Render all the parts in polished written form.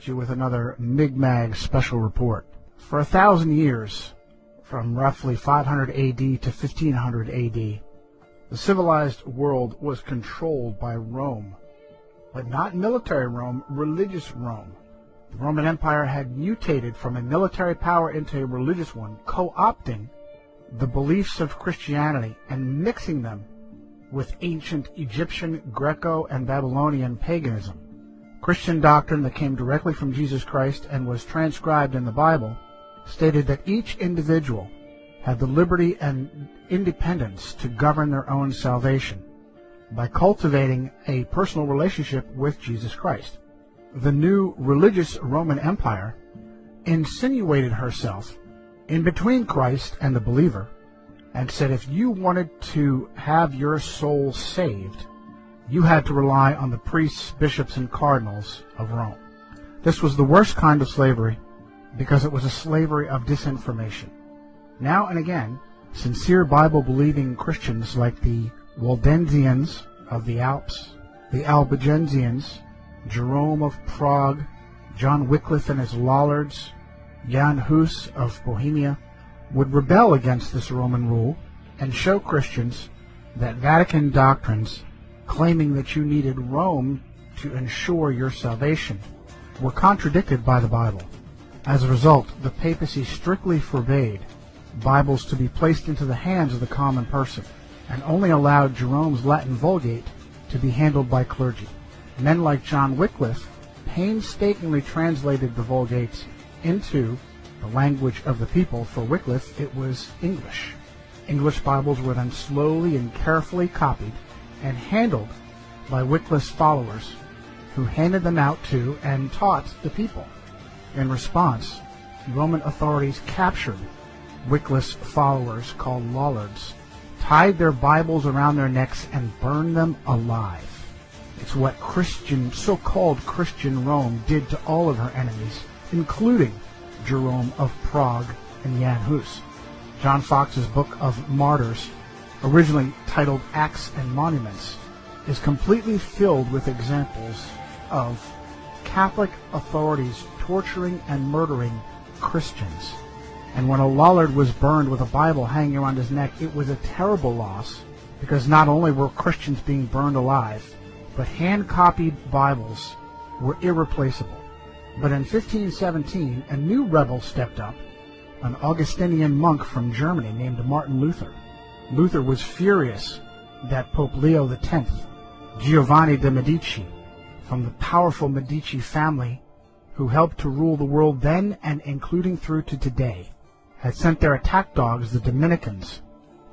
at you with another Mi'kmaq special report. For 1,000 years, from roughly 500 AD to 1500 AD, the civilized world was controlled by Rome, but not military Rome, religious Rome. The Roman Empire had mutated from a military power into a religious one, co-opting the beliefs of Christianity and mixing them with ancient Egyptian, Greco, and Babylonian paganism. Christian doctrine that came directly from Jesus Christ and was transcribed in the Bible stated that each individual had the liberty and independence to govern their own salvation by cultivating a personal relationship with Jesus Christ. The new religious Roman Empire insinuated herself in between Christ and the believer and said if you wanted to have your soul saved, you had to rely on the priests, bishops, and cardinals of Rome. This was the worst kind of slavery because it was a slavery of disinformation. Now and again, sincere Bible-believing Christians like the Waldensians of the Alps, the Albigensians, Jerome of Prague, John Wycliffe and his Lollards, Jan Hus of Bohemia, would rebel against this Roman rule and show Christians that Vatican doctrines claiming that you needed Rome to ensure your salvation were contradicted by the Bible. As a result, the papacy strictly forbade Bibles to be placed into the hands of the common person and only allowed Jerome's Latin Vulgate to be handled by clergy. Men like John Wycliffe painstakingly translated the Vulgates into the language of the people. For Wycliffe, it was English. English Bibles were then slowly and carefully copied and handled by Wycliffe's followers, who handed them out to and taught the people. In response, Roman authorities captured Wycliffe's followers, called Lollards, tied their Bibles around their necks, and burned them alive. It's what so-called Christian Rome did to all of her enemies, including Jerome of Prague and Jan Hus. John Fox's Book of Martyrs, originally titled Acts and Monuments, is completely filled with examples of Catholic authorities torturing and murdering Christians. And when a Lollard was burned with a Bible hanging around his neck, it was a terrible loss, because not only were Christians being burned alive, but hand-copied Bibles were irreplaceable. But in 1517, a new rebel stepped up, an Augustinian monk from Germany named Martin Luther. Luther was furious that Pope Leo X, Giovanni de' Medici, from the powerful Medici family who helped to rule the world then and including through to today, had sent their attack dogs, the Dominicans,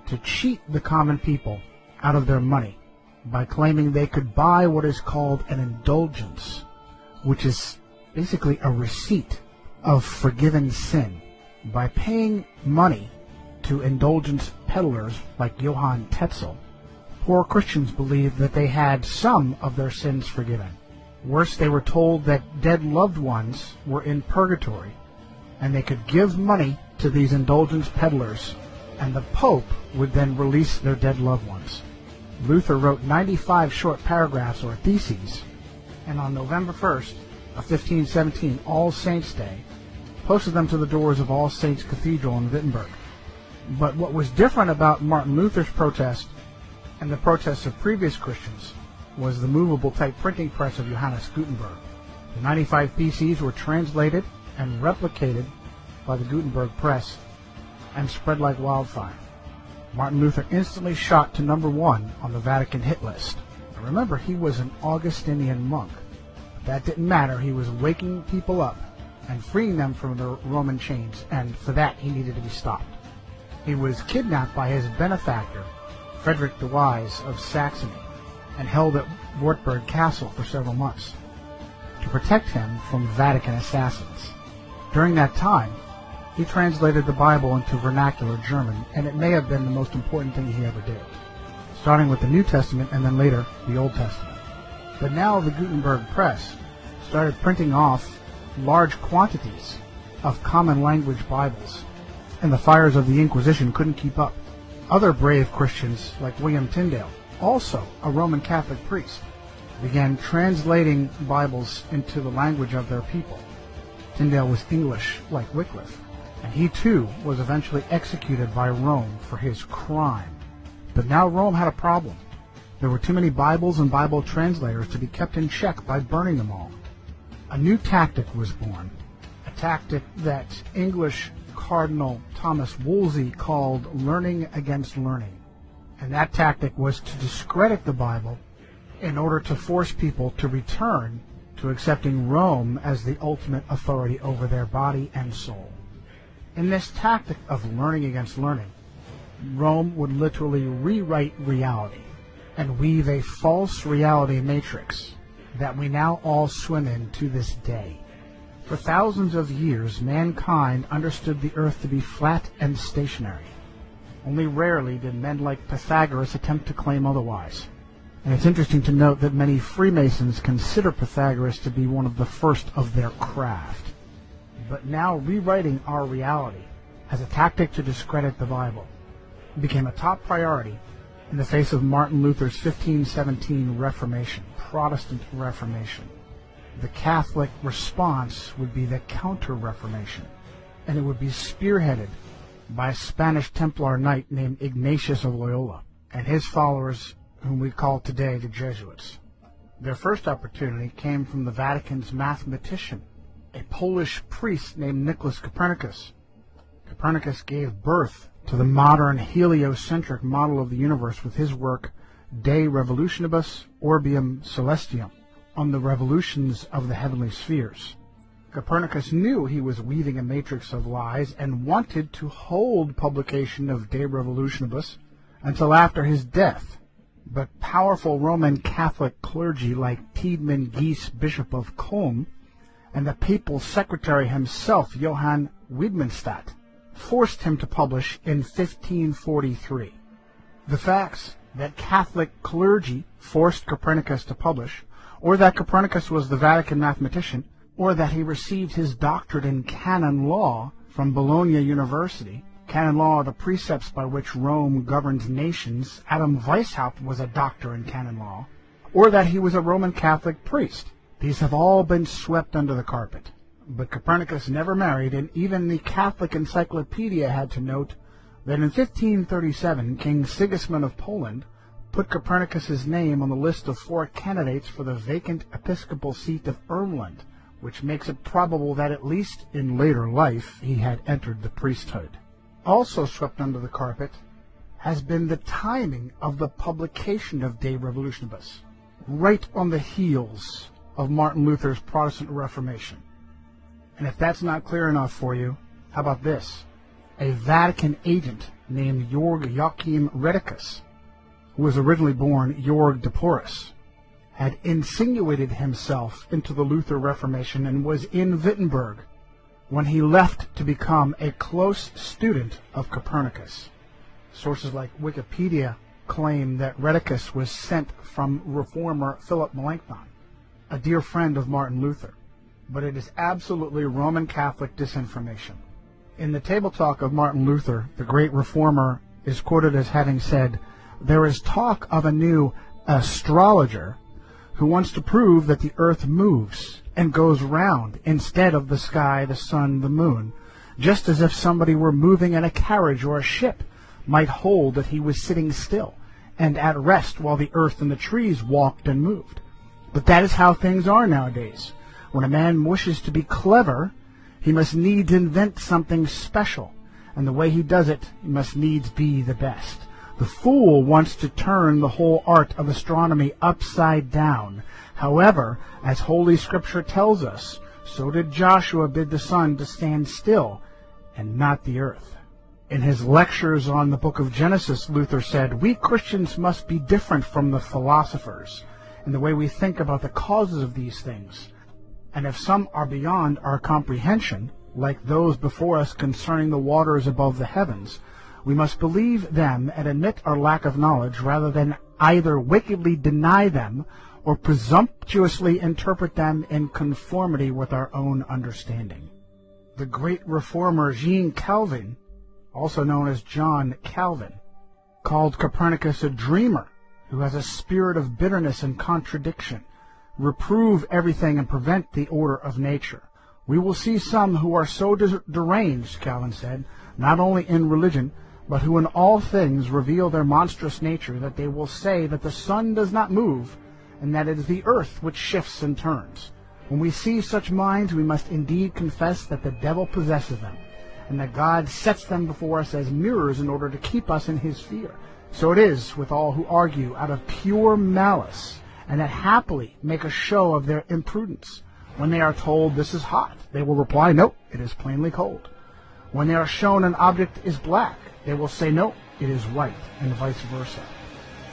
to cheat the common people out of their money by claiming they could buy what is called an indulgence, which is basically a receipt of forgiven sin. By paying money to indulgence peddlers like Johann Tetzel, poor Christians believed that they had some of their sins forgiven. Worse, they were told that dead loved ones were in purgatory, and they could give money to these indulgence peddlers, and the Pope would then release their dead loved ones. Luther wrote 95 short paragraphs or theses, and on November 1st of 1517, All Saints' Day, posted them to the doors of All Saints Cathedral in Wittenberg. But what was different about Martin Luther's protest and the protests of previous Christians was the movable type printing press of Johannes Gutenberg. The 95 PCs were translated and replicated by the Gutenberg press and spread like wildfire. Martin Luther instantly shot to #1 on the Vatican hit list. Now remember, he was an Augustinian monk. But that didn't matter. He was waking people up and freeing them from their Roman chains, and for that he needed to be stopped. He was kidnapped by his benefactor, Frederick the Wise of Saxony, and held at Wartburg Castle for several months to protect him from Vatican assassins. During that time, he translated the Bible into vernacular German, and it may have been the most important thing he ever did, starting with the New Testament and then later the Old Testament. But now the Gutenberg press started printing off large quantities of common language Bibles, and the fires of the Inquisition couldn't keep up. Other brave Christians, like William Tyndale, also a Roman Catholic priest, began translating Bibles into the language of their people. Tyndale was English like Wycliffe, and he too was eventually executed by Rome for his crime. But now Rome had a problem. There were too many Bibles and Bible translators to be kept in check by burning them all. A new tactic was born, a tactic that English Cardinal Thomas Wolsey called learning against learning. And that tactic was to discredit the Bible in order to force people to return to accepting Rome as the ultimate authority over their body and soul. In this tactic of learning against learning, Rome would literally rewrite reality and weave a false reality matrix that we now all swim in to this day. For thousands of years, mankind understood the earth to be flat and stationary. Only rarely did men like Pythagoras attempt to claim otherwise. And it's interesting to note that many Freemasons consider Pythagoras to be one of the first of their craft. But now rewriting our reality as a tactic to discredit the Bible became a top priority in the face of Martin Luther's 1517 Reformation, Protestant Reformation. The Catholic response would be the Counter-Reformation, and it would be spearheaded by a Spanish Templar knight named Ignatius of Loyola and his followers, whom we call today the Jesuits. Their first opportunity came from the Vatican's mathematician, a Polish priest named Nicholas Copernicus. Copernicus gave birth to the modern heliocentric model of the universe with his work De Revolutionibus Orbium Celestium, on the revolutions of the heavenly spheres. Copernicus knew he was weaving a matrix of lies and wanted to hold publication of De Revolutionibus until after his death. But powerful Roman Catholic clergy like Tiedemann Gies, Bishop of Culm, and the papal secretary himself, Johann Widmanstadt, forced him to publish in 1543. The facts that Catholic clergy forced Copernicus to publish, or that Copernicus was the Vatican mathematician, or that he received his doctorate in canon law from Bologna University. Canon law are the precepts by which Rome governs nations. Adam Weishaupt was a doctor in canon law. Or that he was a Roman Catholic priest. These have all been swept under the carpet. But Copernicus never married, and even the Catholic Encyclopedia had to note that in 1537 King Sigismund of Poland put Copernicus's name on the list of 4 candidates for the vacant episcopal seat of Ermland, which makes it probable that at least in later life he had entered the priesthood. Also swept under the carpet has been the timing of the publication of De Revolutionibus, right on the heels of Martin Luther's Protestant Reformation. And if that's not clear enough for you, how about this? A Vatican agent named Georg Joachim Redicus, who was originally born Georg de Porus, had insinuated himself into the Luther Reformation and was in Wittenberg when he left to become a close student of Copernicus. Sources like Wikipedia claim that Redicus was sent from reformer Philip Melanchthon, a dear friend of Martin Luther, but it is absolutely Roman Catholic disinformation. In the Table Talk of Martin Luther, the great reformer is quoted as having said, "There is talk of a new astrologer who wants to prove that the earth moves and goes round instead of the sky, the sun, the moon, just as if somebody were moving in a carriage or a ship might hold that he was sitting still and at rest while the earth and the trees walked and moved. But that is how things are nowadays. When a man wishes to be clever, he must needs invent something special, and the way he does it must needs be the best. The fool wants to turn the whole art of astronomy upside down. However, as Holy Scripture tells us, so did Joshua bid the sun to stand still and not the earth." In his lectures on the book of Genesis, Luther said, "We Christians must be different from the philosophers in the way we think about the causes of these things. And if some are beyond our comprehension, like those before us concerning the waters above the heavens, we must believe them and admit our lack of knowledge rather than either wickedly deny them or presumptuously interpret them in conformity with our own understanding." The great reformer Jean Calvin, also known as John Calvin, called Copernicus a dreamer who has a spirit of bitterness and contradiction, reprove everything and prevent the order of nature. We will see some who are so deranged, Calvin said, not only in religion, but who in all things reveal their monstrous nature, that they will say that the sun does not move, and that it is the earth which shifts and turns. When we see such minds, we must indeed confess that the devil possesses them, and that God sets them before us as mirrors in order to keep us in his fear. So it is with all who argue out of pure malice, and that happily make a show of their imprudence. When they are told this is hot, they will reply, no, it is plainly cold. When they are shown an object is black, they will say, no, it is white, and vice versa.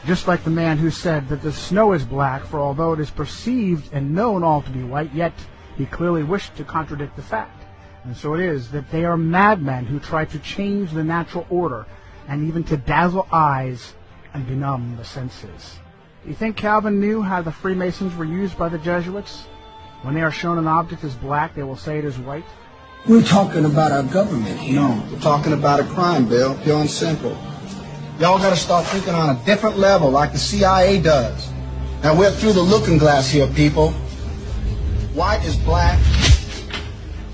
Just like the man who said that the snow is black, for although it is perceived and known all to be white, yet he clearly wished to contradict the fact. And so it is that they are madmen who try to change the natural order, and even to dazzle eyes and benumb the senses. Do you think Calvin knew how the Freemasons were used by the Jesuits? When they are shown an object as black, they will say it is white. We're talking about our government here. No, we're talking about a crime, Bill, pure and simple. Y'all got to start thinking on a different level, like the CIA does. Now, we're through the looking glass here, people. White is black,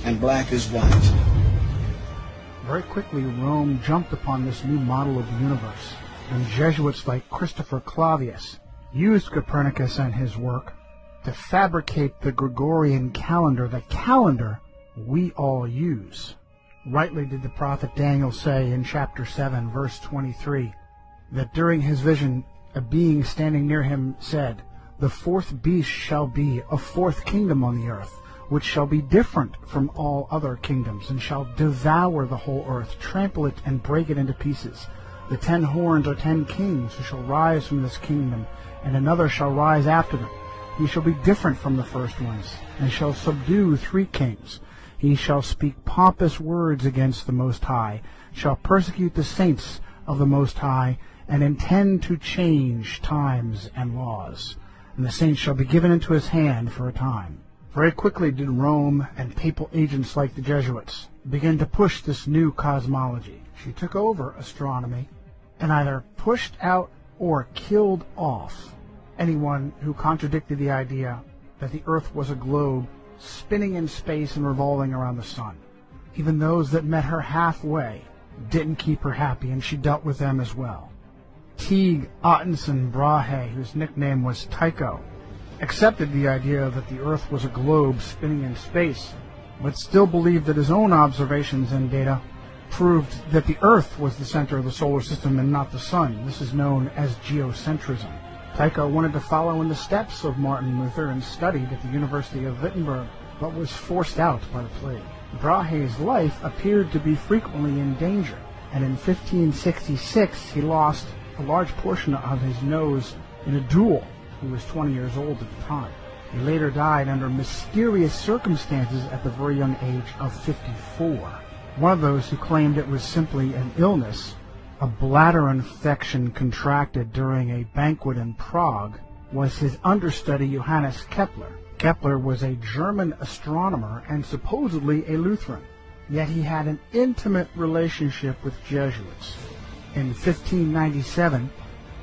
and black is white. Very quickly, Rome jumped upon this new model of the universe, and Jesuits like Christopher Clavius used Copernicus and his work to fabricate the Gregorian calendar, the calendar we all use. Rightly did the prophet Daniel say in chapter 7, verse 23, that during his vision a being standing near him said, "The fourth beast shall be a fourth kingdom on the earth, which shall be different from all other kingdoms, and shall devour the whole earth, trample it, and break it into pieces. The 10 horns are 10 kings who shall rise from this kingdom, and another shall rise after them. He shall be different from the first ones, and shall subdue 3 kings. He shall speak pompous words against the Most High, shall persecute the saints of the Most High, and intend to change times and laws. And the saints shall be given into his hand for a time." Very quickly did Rome and papal agents like the Jesuits begin to push this new cosmology. She took over astronomy and either pushed out or killed off anyone who contradicted the idea that the earth was a globe spinning in space and revolving around the sun. Even those that met her halfway didn't keep her happy, and she dealt with them as well. Teague Ottenson Brahe, whose nickname was Tycho, accepted the idea that the earth was a globe spinning in space, but still believed that his own observations and data proved that the earth was the center of the solar system and not the sun. This is known as geocentrism. Tycho wanted to follow in the steps of Martin Luther and studied at the University of Wittenberg, but was forced out by the plague. Brahe's life appeared to be frequently in danger, and in 1566 he lost a large portion of his nose in a duel. He was 20 years old at the time. He later died under mysterious circumstances at the very young age of 54. One of those who claimed it was simply an illness, a bladder infection contracted during a banquet in Prague, was his understudy Johannes Kepler. Kepler was a German astronomer and supposedly a Lutheran, yet he had an intimate relationship with Jesuits. In 1597,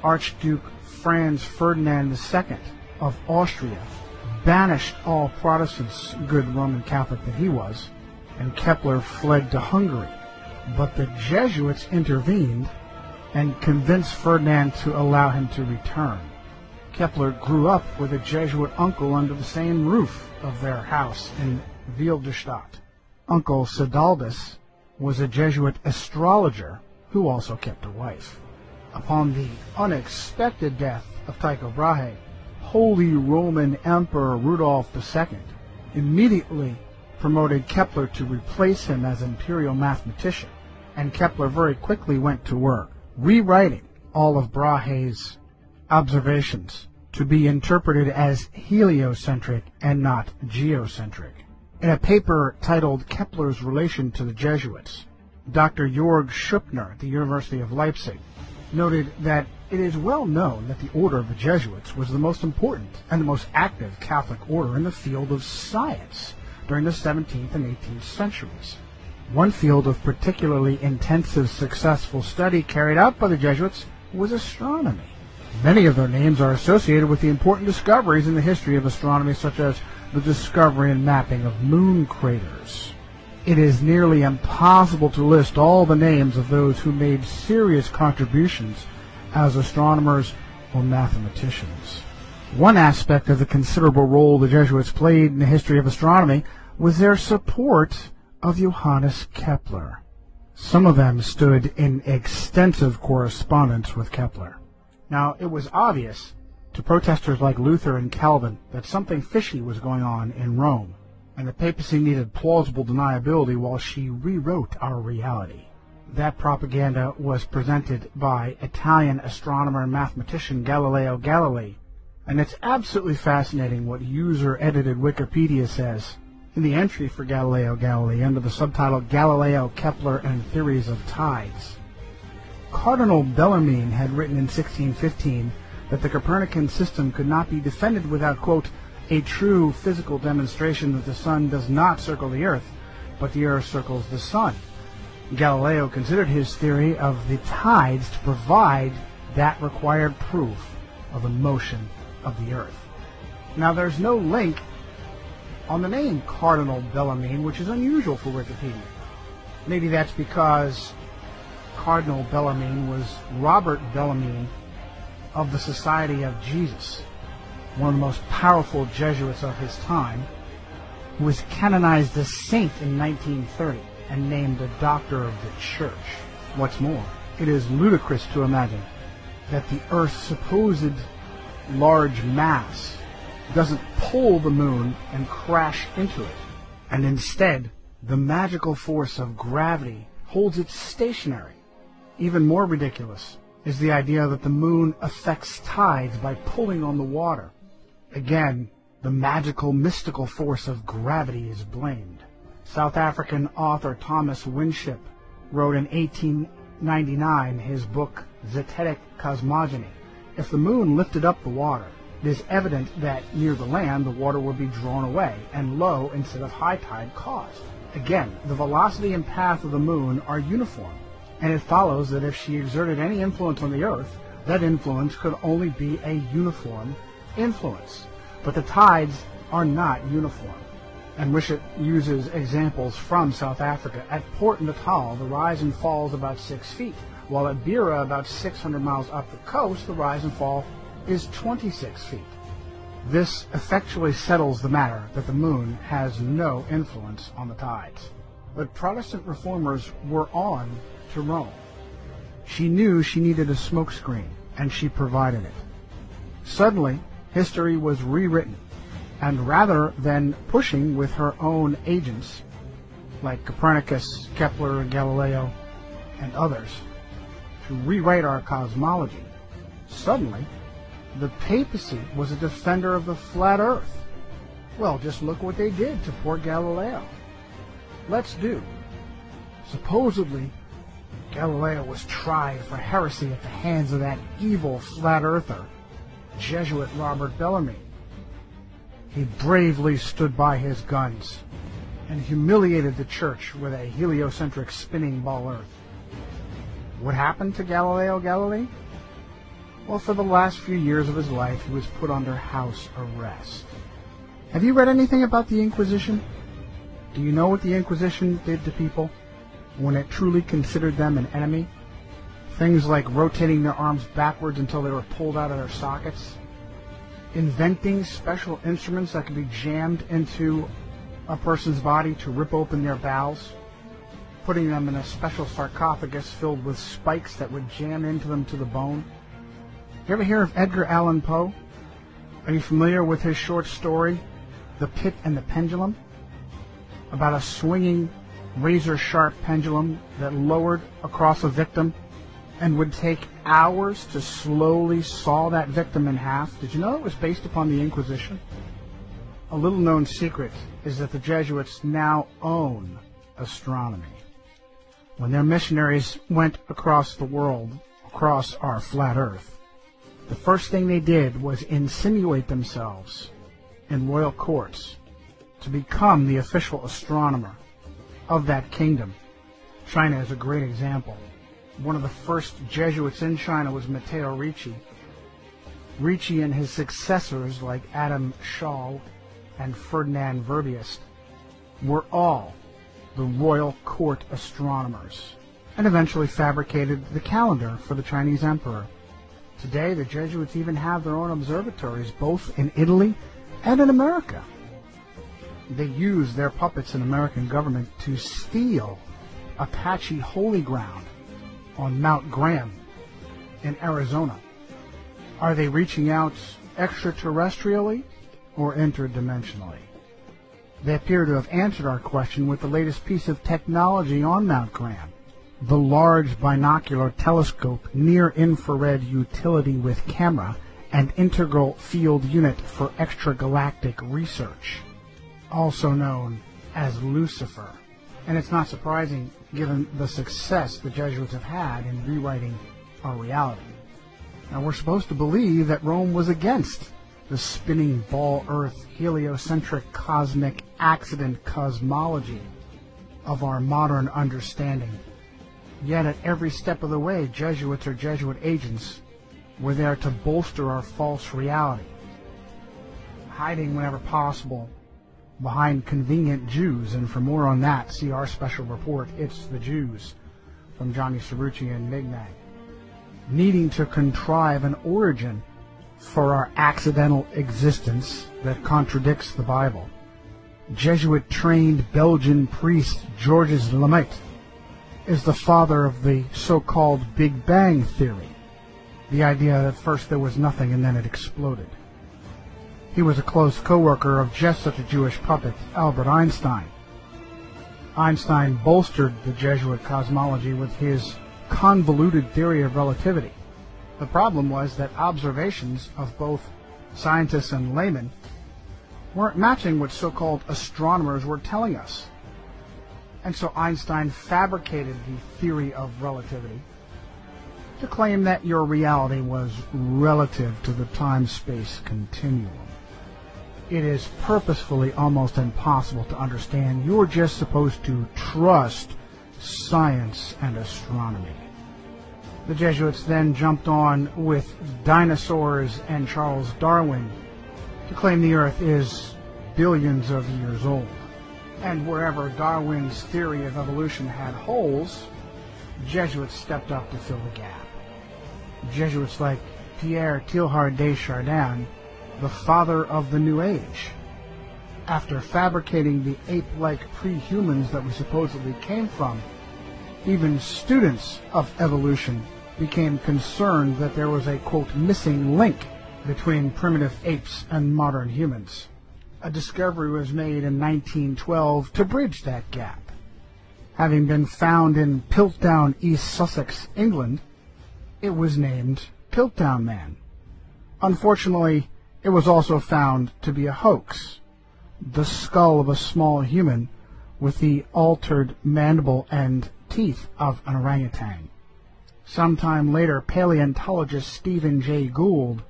Archduke Franz Ferdinand II of Austria banished all Protestants, good Roman Catholic that he was, and Kepler fled to Hungary. But the Jesuits intervened and convinced Ferdinand to allow him to return. Kepler grew up with a Jesuit uncle under the same roof of their house in Wilderstadt. Uncle Sidaldus was a Jesuit astrologer who also kept a wife. Upon the unexpected death of Tycho Brahe, Holy Roman Emperor Rudolf II immediately promoted Kepler to replace him as imperial mathematician, and Kepler very quickly went to work, rewriting all of Brahe's observations to be interpreted as heliocentric and not geocentric. In a paper titled Kepler's Relation to the Jesuits, Dr. Jörg Schuppner at the University of Leipzig noted that it is well known that the order of the Jesuits was the most important and the most active Catholic order in the field of science during the 17th and 18th centuries. One field of particularly intensive successful study carried out by the Jesuits was astronomy. Many of their names are associated with the important discoveries in the history of astronomy, such as the discovery and mapping of moon craters. It is nearly impossible to list all the names of those who made serious contributions as astronomers or mathematicians. One aspect of the considerable role the Jesuits played in the history of astronomy was their support of Johannes Kepler. Some of them stood in extensive correspondence with Kepler. Now, it was obvious to protesters like Luther and Calvin that something fishy was going on in Rome, and the papacy needed plausible deniability while she rewrote our reality. That propaganda was presented by Italian astronomer and mathematician Galileo Galilei, and it's absolutely fascinating what user-edited Wikipedia says. In the entry for Galileo Galilei, under the subtitle Galileo, Kepler, and Theories of Tides, Cardinal Bellarmine had written in 1615 that the Copernican system could not be defended without, quote, a true physical demonstration that the sun does not circle the earth, but the earth circles the sun. Galileo considered his theory of the tides to provide that required proof of the motion of the earth. Now, there's no link on the name Cardinal Bellarmine, which is unusual for Wikipedia. Maybe that's because Cardinal Bellarmine was Robert Bellarmine of the Society of Jesus, one of the most powerful Jesuits of his time, who was canonized a saint in 1930 and named a doctor of the church. What's more, it is ludicrous to imagine that the Earth's supposed large mass doesn't pull the moon and crash into it, and instead the magical force of gravity holds it stationary. Even more ridiculous is the idea that the moon affects tides by pulling on the water. Again, the magical, mystical force of gravity is blamed. South African author Thomas Winship wrote in 1899 his book Zetetic Cosmogony. If the moon lifted up the water, it is evident that near the land the water would be drawn away and low instead of high tide caused. Again, the velocity and path of the moon are uniform, and it follows that if she exerted any influence on the earth, that influence could only be a uniform influence. But the tides are not uniform. And Winship uses examples from South Africa. At Port Natal, the rise and fall is about 6 feet, while at Beira, about 600 miles up the coast, the rise and fall is 26 feet. This effectually settles the matter that the moon has no influence on the tides. But Protestant reformers were on to Rome. She knew she needed a smokescreen, and she provided it. Suddenly, history was rewritten, and rather than pushing with her own agents, like Copernicus, Kepler, Galileo, and others, to rewrite our cosmology, suddenly the papacy was a defender of the flat earth. Well, just look what they did to poor Galileo. Let's do. Supposedly, Galileo was tried for heresy at the hands of that evil flat earther, Jesuit Robert Bellarmine. He bravely stood by his guns and humiliated the church with a heliocentric spinning ball earth. What happened to Galileo Galilei? Well, for the last few years of his life, he was put under house arrest. Have you read anything about the Inquisition? Do you know what the Inquisition did to people when it truly considered them an enemy? Things like rotating their arms backwards until they were pulled out of their sockets, inventing special instruments that could be jammed into a person's body to rip open their bowels, putting them in a special sarcophagus filled with spikes that would jam into them to the bone. You ever hear of Edgar Allan Poe? Are you familiar with his short story, The Pit and the Pendulum? About a swinging, razor-sharp pendulum that lowered across a victim and would take hours to slowly saw that victim in half. Did you know it was based upon the Inquisition? A little-known secret is that the Jesuits now own astronomy. When their missionaries went across the world, across our flat earth, the first thing they did was insinuate themselves in royal courts to become the official astronomer of that kingdom. China is a great example. One of the first Jesuits in China was Matteo Ricci, Ricci and his successors like Adam Schall and Ferdinand Verbiest were all the royal court astronomers, and eventually fabricated the calendar for the Chinese emperor. Today, the Jesuits even have their own observatories, both in Italy and in America. They use their puppets in American government to steal Apache holy ground on Mount Graham in Arizona. Are they reaching out extraterrestrially or interdimensionally? They appear to have answered our question with the latest piece of technology on Mount Graham, the Large Binocular Telescope Near-Infrared Utility with Camera and Integral Field Unit for Extragalactic Research, also known as Lucifer. And it's not surprising given the success the Jesuits have had in rewriting our reality. Now, we're supposed to believe that Rome was against the spinning ball Earth heliocentric cosmic accident cosmology of our modern understanding. Yet at every step of the way, Jesuits or Jesuit agents were there to bolster our false reality, hiding whenever possible behind convenient Jews. And for more on that, see our special report, It's the Jews, from Johnny Cerrucci and Mignag. Needing to contrive an origin for our accidental existence that contradicts the Bible. Jesuit-trained Belgian priest Georges Lemaitre is the father of the so-called Big Bang Theory, the idea that first there was nothing and then it exploded. He was a close co-worker of just such a Jewish puppet, Albert Einstein. Einstein bolstered the Jesuit cosmology with his convoluted theory of relativity. The problem was that observations of both scientists and laymen weren't matching what so-called astronomers were telling us. And so Einstein fabricated the theory of relativity to claim that your reality was relative to the time-space continuum. It is purposefully almost impossible to understand. You're just supposed to trust science and astronomy. The Jesuits then jumped on with dinosaurs and Charles Darwin to claim the Earth is billions of years old. And wherever Darwin's theory of evolution had holes, Jesuits stepped up to fill the gap. Jesuits like Pierre Teilhard de Chardin, the father of the New Age, after fabricating the ape-like pre-humans that we supposedly came from, even students of evolution became concerned that there was a, quote, missing link between primitive apes and modern humans. A discovery was made in 1912 to bridge that gap. Having been found in Piltdown, East Sussex, England, it was named Piltdown Man. Unfortunately, it was also found to be a hoax, the skull of a small human with the altered mandible and teeth of an orangutan. Sometime later, paleontologist Stephen Jay Gould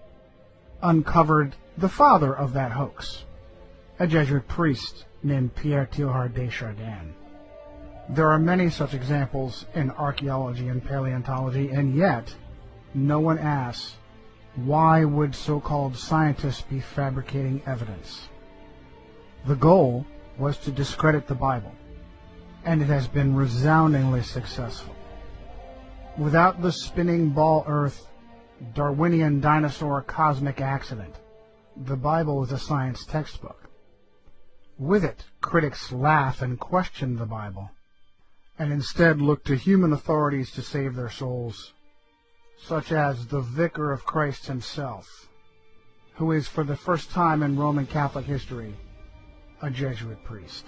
uncovered the father of that hoax, a Jesuit priest named Pierre Teilhard de Chardin. There are many such examples in archaeology and paleontology, and yet no one asks, why would so-called scientists be fabricating evidence? The goal was to discredit the Bible, and it has been resoundingly successful. Without the spinning ball Earth, Darwinian dinosaur cosmic accident, the Bible is a science textbook. With it, critics laugh and question the Bible, and instead look to human authorities to save their souls, such as the Vicar of Christ himself, who is for the first time in Roman Catholic history a Jesuit priest.